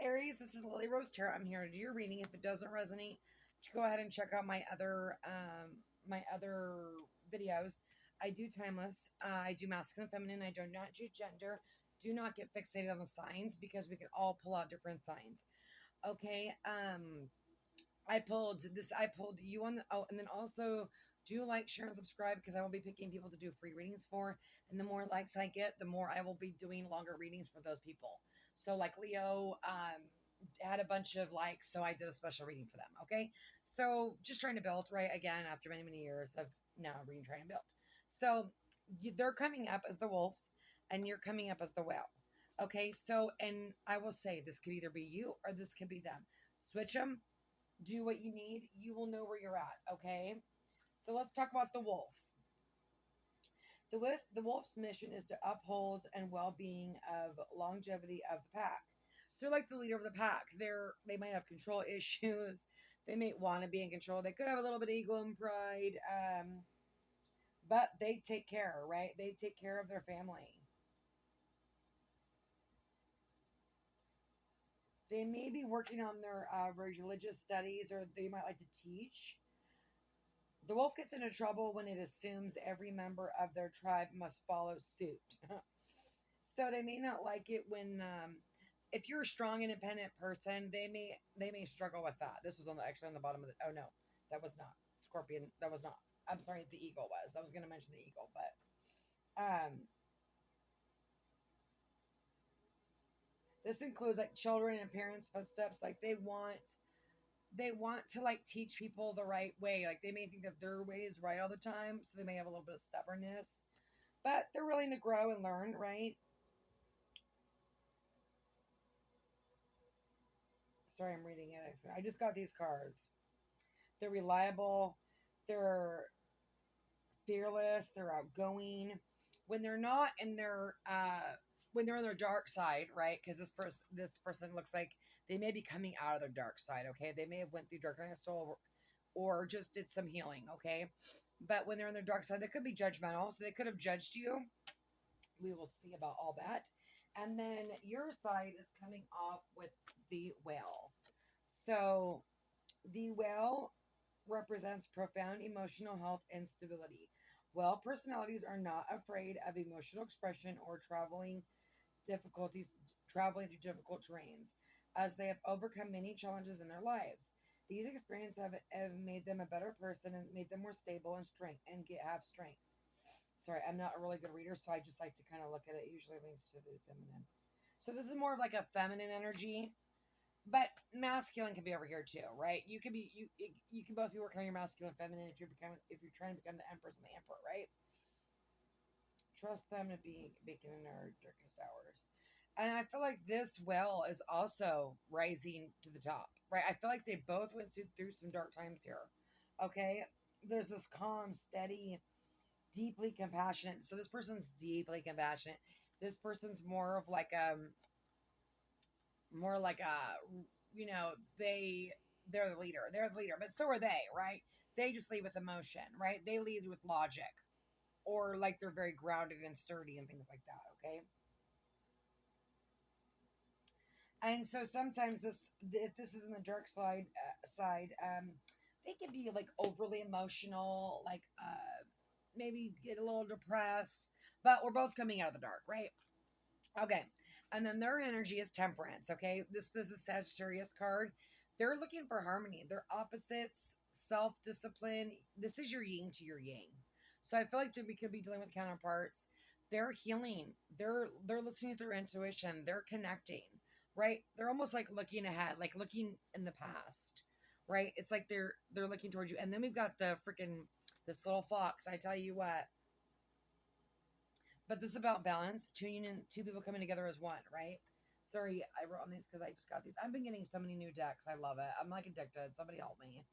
Aries, this is Lily Rose Tarot. I'm here to do your reading. If it doesn't resonate, go ahead and check out my other videos. I do timeless. I do masculine, feminine. I do not do gender. Do not get fixated on the signs because we can all pull out different signs. Okay. I pulled this. I pulled you on. And then also do like, share, and subscribe because I will be picking people to do free readings for. And the more likes I get, the more I will be doing longer readings for those people. So like Leo had a bunch of likes, so I did a special reading for them. Okay, so just trying to build right again after many years of now reading, trying to build. So they're coming up as the wolf, and you're coming up as the whale. Okay, so and I will say this could either be you or this could be them. Switch them, do what you need, you will know where you're at. Okay, so let's talk about the wolf. The wolf's mission is to uphold and well-being of longevity of the pack. So they're like the leader of the pack. They might have control issues. They may want to be in control. They could have a little bit of ego and pride, but they take care, right? They take care of their family. They may be working on their religious studies, or they might like to teach. The wolf gets into trouble when it assumes every member of their tribe must follow suit. So they may not like it when, if you're a strong, independent person, they may struggle with that. This was actually on the bottom of the. Oh no, that was not Scorpion. That was not. I'm sorry, the eagle was. I was going to mention the eagle, but this includes like children and parents' footsteps. Like they want to like teach people the right way. Like they may think that their way is right all the time, so they may have a little bit of stubbornness, but they're willing to grow and learn, right? Sorry, I'm reading it. I just got these cards. They're reliable, they're fearless, they're outgoing. When they're not in their when they're on their dark side, right? Because this person looks like they may be coming out of their dark side. Okay, they may have went through dark night of soul, or just did some healing. Okay, but when they're on their dark side, they could be judgmental, so they could have judged you. We will see about all that. And then your side is coming off with the whale. So the whale represents profound emotional health and stability. Whale personalities are not afraid of emotional expression or traveling through difficult terrains, as they have overcome many challenges in their lives. These experiences have made them a better person and made them more stable and have strength. Sorry, I'm not a really good reader, so I just like to kind of look at it. It usually links to the feminine. So this is more of like a feminine energy, but masculine can be over here too, right? You can both be working on your masculine and feminine if you're trying to become the empress and the emperor, right? Trust them to be beacon in our darkest hours. And I feel like this well is also rising to the top, right? I feel like they both went through some dark times here. Okay, there's this calm, steady, deeply compassionate. So this person's deeply compassionate. This person's more like a, you know, they're the leader. They're the leader, but so are they, right? They just lead with emotion, right? They lead with logic, or like they're very grounded and sturdy and things like that. Okay. And so sometimes if this is in the dark side, they can be like overly emotional, like maybe get a little depressed, but we're both coming out of the dark, right? Okay. And then their energy is temperance. Okay. This is a Sagittarius card. They're looking for harmony. They're opposites, self-discipline. This is your yin to your yang. So I feel like we could be dealing with counterparts. They're healing. They're listening to their intuition. They're connecting, right? They're almost like looking ahead, like looking in the past, right? It's like they're looking towards you. And then we've got this little fox. I tell you what. But this is about balance, two people coming together as one, right? Sorry, I wrote on these because I just got these. I've been getting so many new decks. I love it. I'm like addicted. Somebody help me.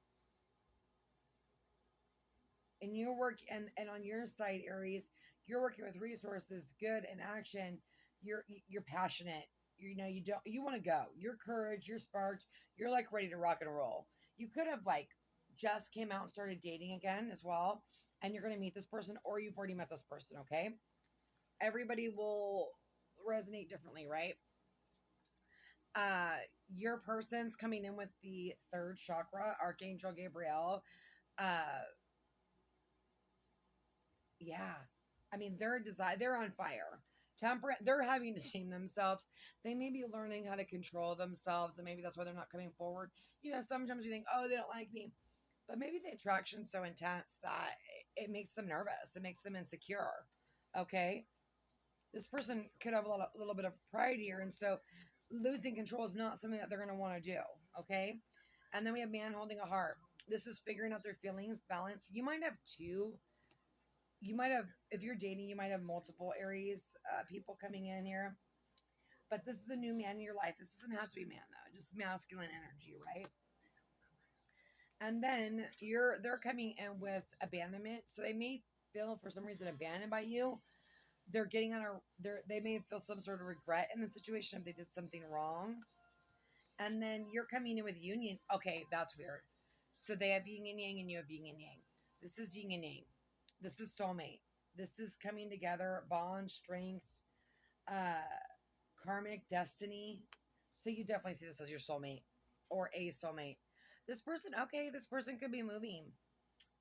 And your work and on your side, Aries, you're working with resources, good and action. You're passionate. You want to go. Your courage, you're sparked. You're like ready to rock and roll. You could have like just came out and started dating again as well, and you're going to meet this person, or you've already met this person. Okay. Everybody will resonate differently, right? your person's coming in with the third chakra, Archangel Gabriel. Uh, yeah. I mean, they're on fire. They're having to tame themselves. They may be learning how to control themselves, and maybe that's why they're not coming forward. You know, sometimes you think, oh, they don't like me. But maybe the attraction's so intense that it makes them nervous. It makes them insecure. Okay? This person could have little bit of pride here, and so losing control is not something that they're going to want to do. Okay? And then we have man holding a heart. This is figuring out their feelings, balance. You might have two. You might have, if you're dating, you might have multiple Aries people coming in here. But this is a new man in your life. This doesn't have to be man, though. Just masculine energy, right? And then they're coming in with abandonment. So they may feel for some reason abandoned by you. They're getting on they may feel some sort of regret in the situation if they did something wrong. And then you're coming in with union. Okay, that's weird. So they have yin and yang and you have yin and yang. This is yin and yang. This is soulmate. This is coming together, bond, strength, karmic destiny. So you definitely see this as your soulmate or a soulmate. This person could be moving.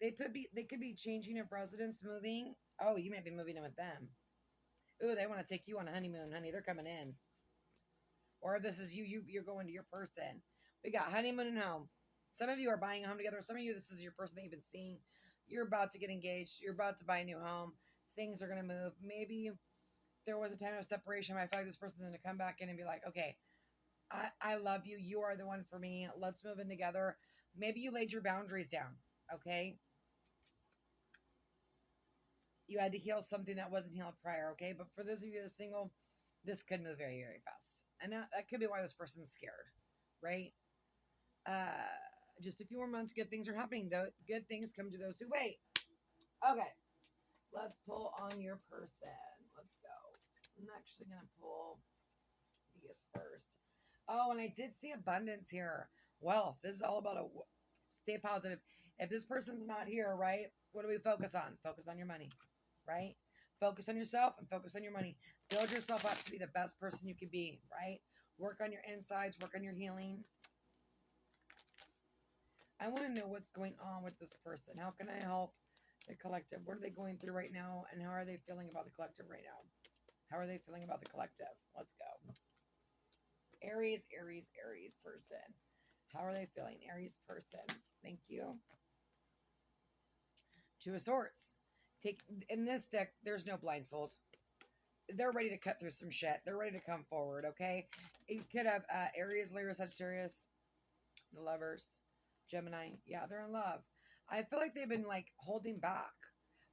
They could be changing of residence, moving. Oh, you might be moving in with them. Ooh, they want to take you on a honeymoon, honey. They're coming in. Or if this is you're going to your person. We got honeymoon and home. Some of you are buying a home together. Some of you, this is your person that you've been seeing. You're about to get engaged. You're about to buy a new home. Things are going to move. Maybe there was a time of separation, but I feel like this person's going to come back in and be like, okay, I love you. You are the one for me. Let's move in together. Maybe you laid your boundaries down, okay? You had to heal something that wasn't healed prior, okay? But for those of you that are single, this could move very, very fast. And that could be why this person's scared, right? Just a few more months, good things are happening. Though good things come to those who wait. Okay, let's pull on your person. Let's go. I'm actually going to pull these first. Oh, and I did see abundance here. Wealth. This is all about stay positive. If this person's not here, right? What do we focus on? Focus on your money, right? Focus on yourself and focus on your money. Build yourself up to be the best person you can be, right? Work on your insides, work on your healing. I want to know what's going on with this person. How can I help the collective? What are they going through right now? And how are they feeling about the collective right now? How are they feeling about the collective? Let's go. Aries, Aries, Aries person. How are they feeling? Aries person. Thank you. Two of Swords. In this deck, there's no blindfold. They're ready to cut through some shit. They're ready to come forward, okay? You could have Aries, Leo, Sagittarius, the Lovers, Gemini. Yeah, they're in love. I feel like they've been like holding back,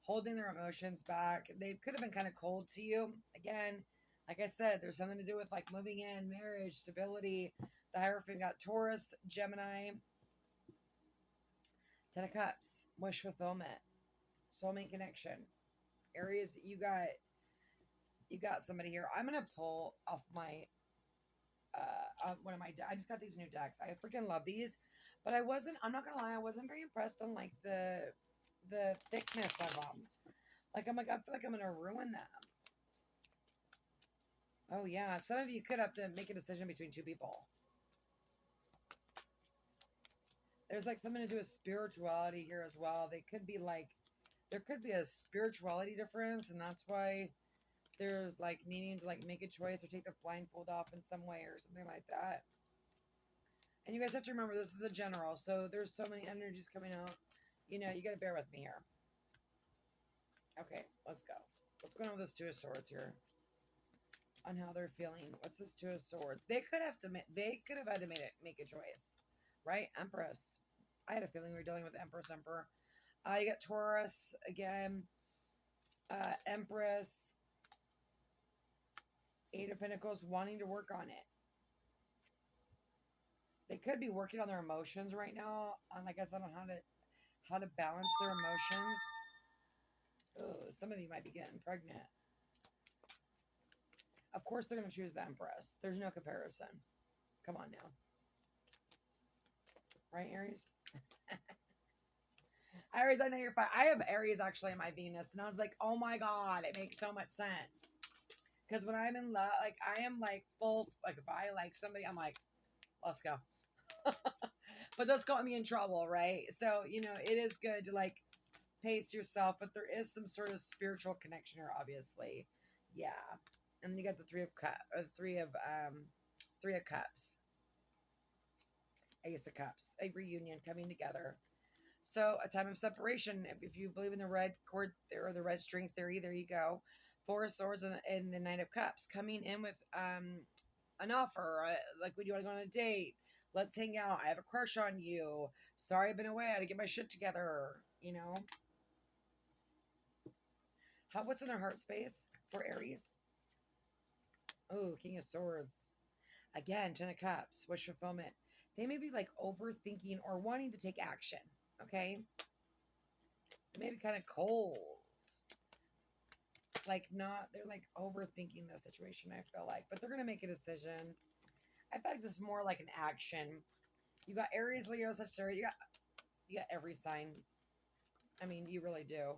holding their emotions back. They could have been kind of cold to you. Again, like I said, there's something to do with like moving in, marriage, stability. The Hierophant got Taurus, Gemini, Ten of Cups, wish fulfillment, soulmate connection. Aries, you got somebody here. I'm gonna pull off my one of my I just got these new decks. I freaking love these, but I'm not gonna lie, I wasn't very impressed on like the thickness of them. I feel like I'm gonna ruin them. Oh yeah, some of you could have to make a decision between two people. There's like something to do with spirituality here as well. There could be a spirituality difference, and that's why there's like needing to like make a choice or take the blindfold off in some way or something like that. And you guys have to remember, this is a general, so there's so many energies coming out. You know, you got to bear with me here. Okay, let's go. What's going on with this Two of Swords here? On how they're feeling. What's this Two of Swords? They could have had to make a choice, right? Empress. I had a feeling we were dealing with Empress, Emperor. You got Taurus again. Empress. Eight of Pentacles, wanting to work on it. They could be working on their emotions right now. On, I guess, on how to balance their emotions. Oh, some of you might be getting pregnant. Of course, they're going to choose the Empress. There's no comparison. Come on now. Right, Aries? Aries, I know you're fine. I have Aries actually in my Venus, and I was like, oh my God, it makes so much sense. Because when I'm in love, like, I am like full, like, if I like somebody, I'm like, Let's go. But that's got me in trouble, right? So, it is good to like pace yourself, but there is some sort of spiritual connection here, obviously. Yeah. And then you got the three of cups. Ace of Cups, a reunion coming together. So a time of separation. If you believe in the red cord or the red string theory, there you go. Four of Swords and the Knight of Cups coming in with an offer. Like, would you want to go on a date? Let's hang out. I have a crush on you. Sorry, I've been away. I had to get my shit together. What's in their heart space for Aries? Oh, King of Swords. Again, Ten of Cups. Wish fulfillment. They may be like overthinking or wanting to take action. Okay? Maybe kind of cold. They're like overthinking the situation, I feel like. But they're going to make a decision. I feel like this is more like an action. You got Aries, Leo, Sagittarius. You got every sign. I mean, you really do.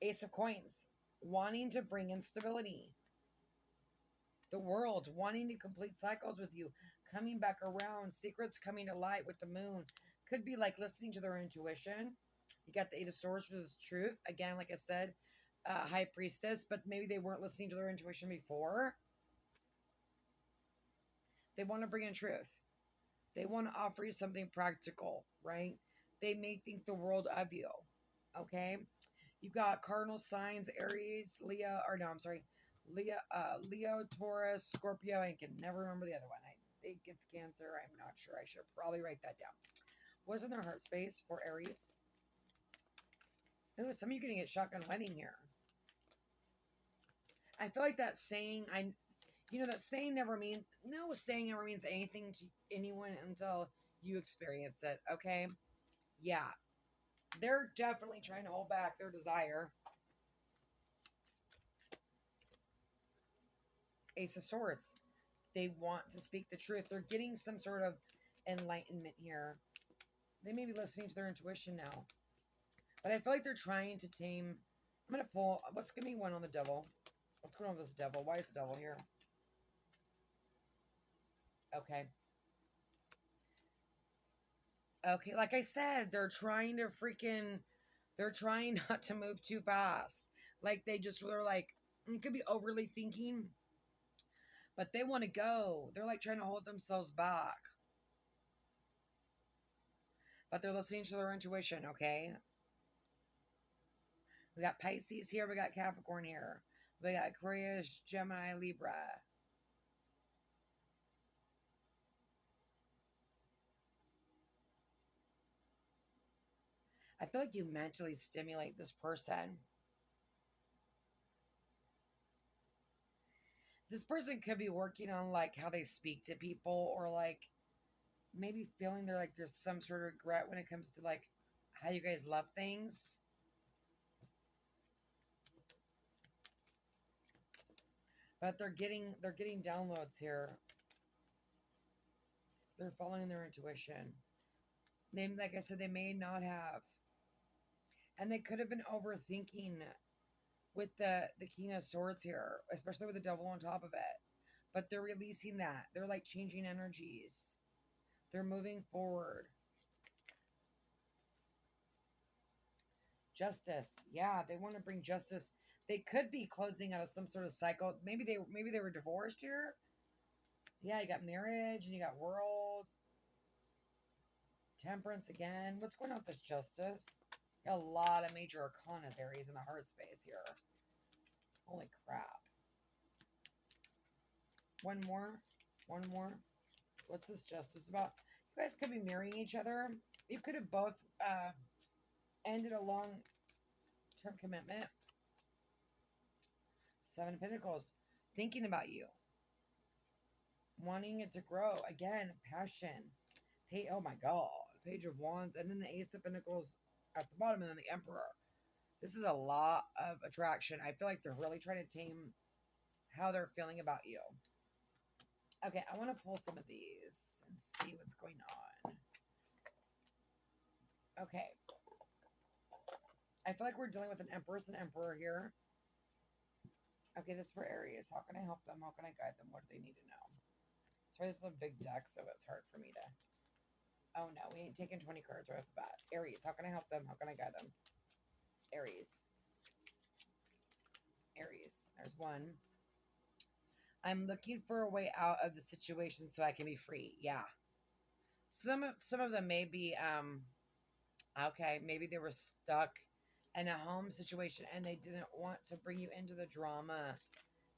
Ace of Coins. Wanting to bring in stability. The World. Wanting to complete cycles with you. Coming back around. Secrets coming to light with the moon. Could be like listening to their intuition. You got the Eight of Swords, which is truth. Again, like I said, High Priestess. But maybe they weren't listening to their intuition before. They want to bring in truth. They want to offer you something practical, right? They may think the world of you, okay? You got cardinal signs, Aries, Leo, Leo, Taurus, Scorpio. I can never remember the other one. I think it's Cancer. I'm not sure. I should probably write that down. What's in their heart space for Aries? Ooh, some of you are going to get shotgun wedding here. I feel like that saying, that saying never means anything to anyone until you experience it, okay? Yeah. They're definitely trying to hold back their desire. Ace of Swords. They want to speak the truth. They're getting some sort of enlightenment here. They may be listening to their intuition now. But I feel like they're trying to tame... I'm going to pull... What's going to be one on the devil? What's going on with this devil? Why is the devil here? Okay. Okay, like I said, they're trying not to move too fast. Like, they're like, it could be overly thinking, but they want to go. They're like trying to hold themselves back. But they're listening to their intuition, okay? We got Pisces here. We got Capricorn here. We got Aquarius, Gemini, Libra. I feel like you mentally stimulate this person. This person could be working on like how they speak to people, or like maybe feeling there's some sort of regret when it comes to like how you guys love things. But they're getting downloads here. They're following their intuition. Like I said, they may not have. And they could have been overthinking with the King of Swords here, especially with the devil on top of it. But they're releasing that. They're like changing energies. They're moving forward. Justice. Yeah, they want to bring justice. They could be closing out of some sort of cycle. Maybe they were divorced here. Yeah, you got marriage and you got worlds. Temperance again. What's going on with this justice? Got a lot of major arcana Aries in the heart space here. Holy crap. One more. What's this justice about? You guys could be marrying each other. You could have both ended a long-term commitment. Seven of Pentacles. Thinking about you. Wanting it to grow. Again, passion. Oh my God. Page of Wands. And then the Ace of Pentacles at the bottom, and then the Emperor. This is a lot of attraction. I feel like they're really trying to tame how they're feeling about you. Okay, I want to pull some of these and see what's going on. Okay. I feel like we're dealing with an Empress and Emperor here. Okay, this is for Aries. How can I help them? How can I guide them? What do they need to know? Sorry, this is a big deck, so it's hard for me to... Oh, no, we ain't taking 20 cards right off the bat. Aries, how can I help them? How can I guide them? Aries. Aries. There's one. I'm looking for a way out of the situation so I can be free. Yeah. Some of them may be, okay, maybe they were stuck in a home situation and they didn't want to bring you into the drama.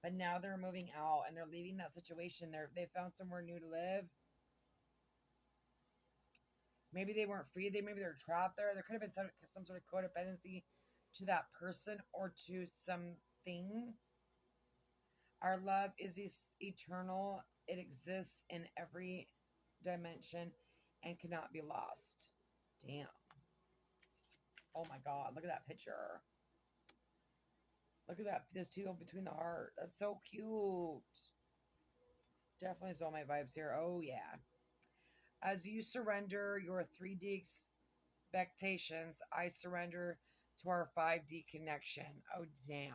But now they're moving out and they're leaving that situation. They found somewhere new to live. Maybe they weren't free. Maybe they're trapped there. There could have been some sort of codependency to that person or to something. Our love is eternal. It exists in every dimension and cannot be lost. Damn. Oh my God. Look at that picture. Look at that. This two between the heart. That's so cute. Definitely soulmate vibes here. Oh yeah. As you surrender your 3D expectations, I surrender to our 5D connection. Oh damn.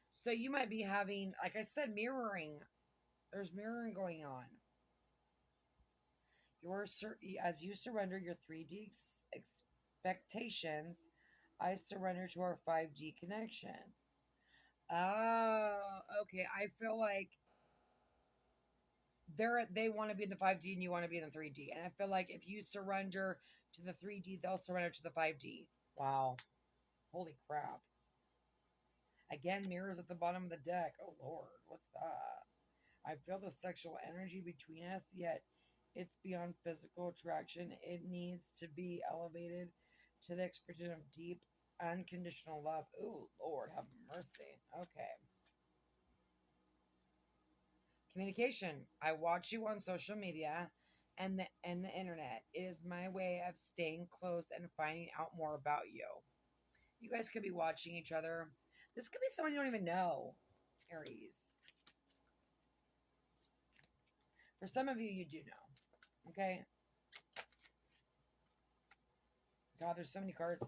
So you might be having, like I said, mirroring. There's mirroring going on. As you surrender your 3D expectations, I surrender to our 5D connection. Oh, okay. I feel like they want to be in the 5D and you want to be in the 3D. And I feel like if you surrender to the 3D, they'll surrender to the 5D. Wow. Holy crap. Again, mirrors at the bottom of the deck. Oh, Lord. What's that? I feel the sexual energy between us, yet it's beyond physical attraction. It needs to be elevated to the expression of deep, unconditional love. Ooh, Lord, have mercy. Okay. Communication. I watch you on social media and the internet. It is my way of staying close and finding out more about you. You guys could be watching each other. This could be someone you don't even know, Aries. For some of you, you do know. Okay? God, there's so many cards.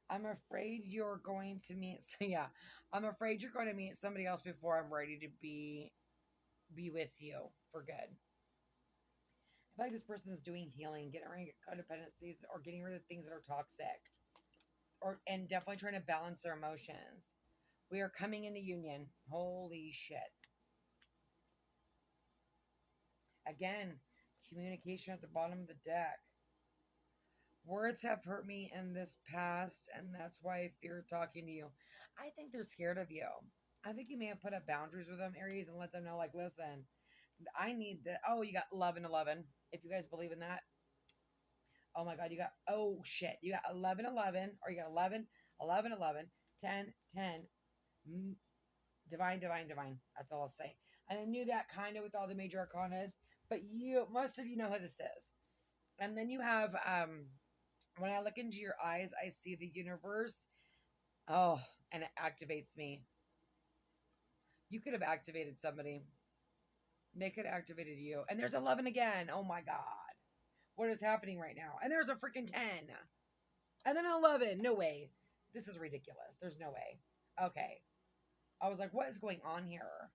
I'm afraid you're going to meet... So yeah, I'm afraid you're going to meet somebody else before I'm ready to be with you for good. I feel like this person is doing healing, getting rid of codependencies, or getting rid of things that are toxic. And definitely trying to balance their emotions. We are coming into union. Holy shit. Again, communication at the bottom of the deck. Words have hurt me in this past, and that's why I fear talking to you. I think they're scared of you. I think you may have put up boundaries with them, Aries, and let them know, like, listen, I need the... Oh, you got 11-11. If you guys believe in that. Oh my God, you got... Oh shit. You got 11-11, or you got 11-11, 10-10. Divine. That's all I'll say. And I knew that kind of with all the major arcanas, but most of you know who this is. And then you have, when I look into your eyes, I see the universe. Oh, and it activates me. You could have activated somebody. They could have activated you. And there's 11 again. Oh my God. What is happening right now? And there's a freaking 10. And then 11. No way. This is ridiculous. There's no way. Okay. I was like, what is going on here?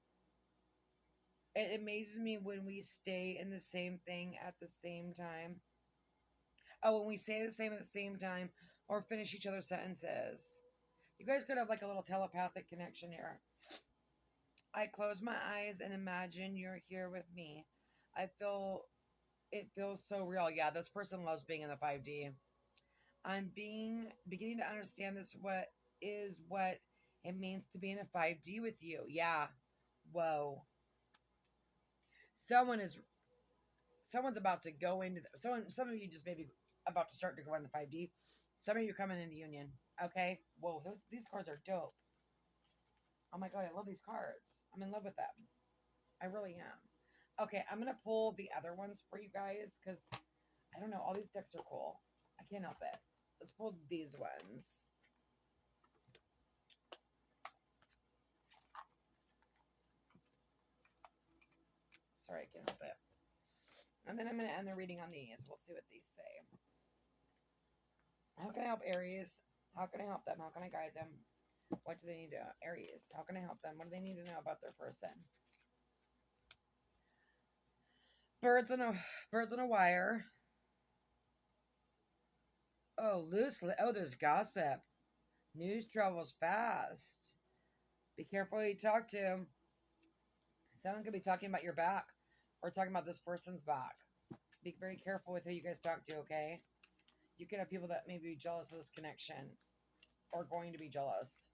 It amazes me when we stay in the same thing at the same time. Oh, when we say the same at the same time or finish each other's sentences. You guys could have like a little telepathic connection here. I close my eyes and imagine you're here with me. It feels so real. Yeah, this person loves being in the 5D. I'm beginning to understand what it means to be in a 5D with you. Yeah. Whoa. Someone's about to go into some of you just maybe about to start to go in the 5D. Some of you coming into union. Okay. Whoa, these cards are dope. Oh my God, I love these cards. I'm in love with them. I really am. Okay, I'm gonna pull the other ones for you guys because I don't know, all these decks are cool. I can't help it. Let's pull these ones. Sorry, I can't help it. And then I'm going to end the reading on these. We'll see what these say. How can I help Aries? How can I help them? How can I guide them? What do they need to... Aries, how can I help them? What do they need to know about their person? Birds on a birds on a wire. Oh, loosely. Oh, there's gossip. News travels fast. Be careful who you talk to. Someone could be talking about your back or talking about this person's back. Be very careful with who you guys talk to, okay? You could have people that may be jealous of this connection or going to be jealous.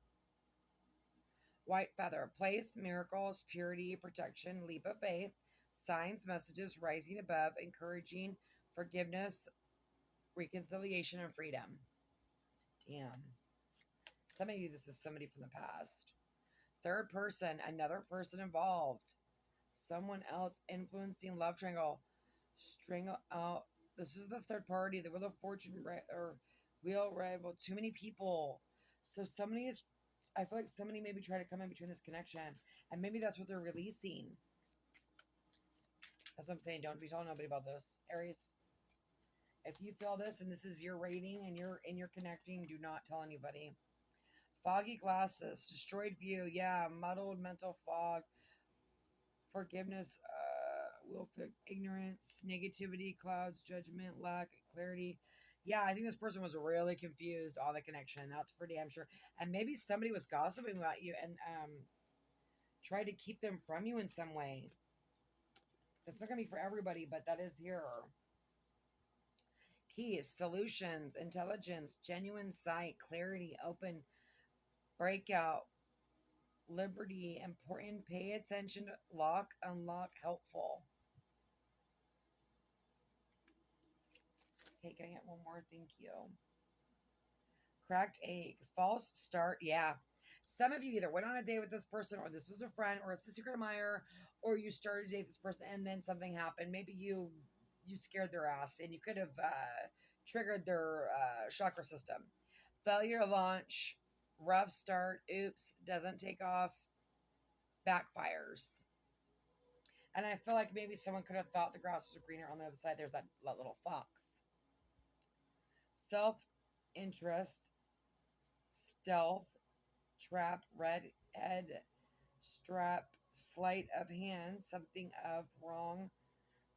White feather, place, miracles, purity, protection, leap of faith, signs, messages rising above, encouraging forgiveness, reconciliation, and freedom. Damn. Some of you, this is somebody from the past. Third person, another person involved. Someone else influencing love triangle. Strangle out. This is the third party, the Wheel of Fortune or Wheel Rival. Too many people. So somebody is, I feel like somebody maybe try to come in between this connection. And maybe that's what they're releasing. That's what I'm saying. Don't be telling nobody about this. Aries, if you feel this and this is your rating and you're connecting, do not tell anybody. Foggy glasses, destroyed view, yeah, muddled mental fog, forgiveness, willful ignorance, negativity, clouds, judgment, lack of clarity. Yeah, I think this person was really confused on the connection. That's for damn sure. And maybe somebody was gossiping about you and tried to keep them from you in some way. That's not gonna be for everybody, but that is here. Keys, solutions, intelligence, genuine sight, clarity, open, breakout, liberty, important, pay attention, lock, unlock, helpful. Okay, can I get one more? Thank you. Cracked egg, false start. Yeah. Some of you either went on a date with this person, or this was a friend, or it's the secret admirer, or you started to date this person and then something happened. Maybe you scared their ass and you could have triggered their chakra system. Failure to launch, rough start, oops, doesn't take off, backfires. And I feel like maybe someone could have thought the grass was greener on the other side. There's that little fox. Self interest, stealth, trap, red head, strap, sleight of hand, something of wrong,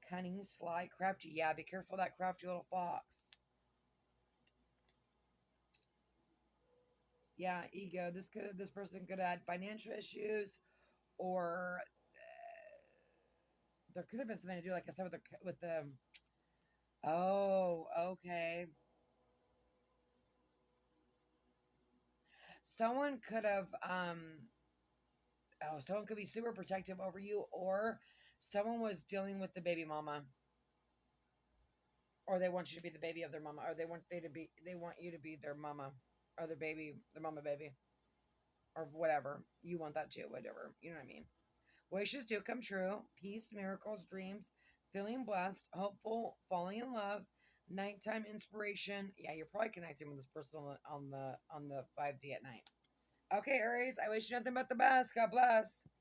cunning, sly, crafty. Yeah, be careful of that crafty little fox. Yeah, ego. This person could have had financial issues, or there could have been something to do, like I said, with the. Oh, okay. Someone could have someone could be super protective over you, or someone was dealing with the baby mama, or they want you to be the baby of their mama, or they want you to be their mama, or their baby, their mama baby, or whatever you want that too, whatever, you know what I mean. Wishes do come true. Peace, miracles, dreams, feeling blessed, hopeful, falling in love, nighttime inspiration. Yeah, you're probably connecting with this person on the 5D at night. Okay, Aries, I wish you nothing but the best. God bless.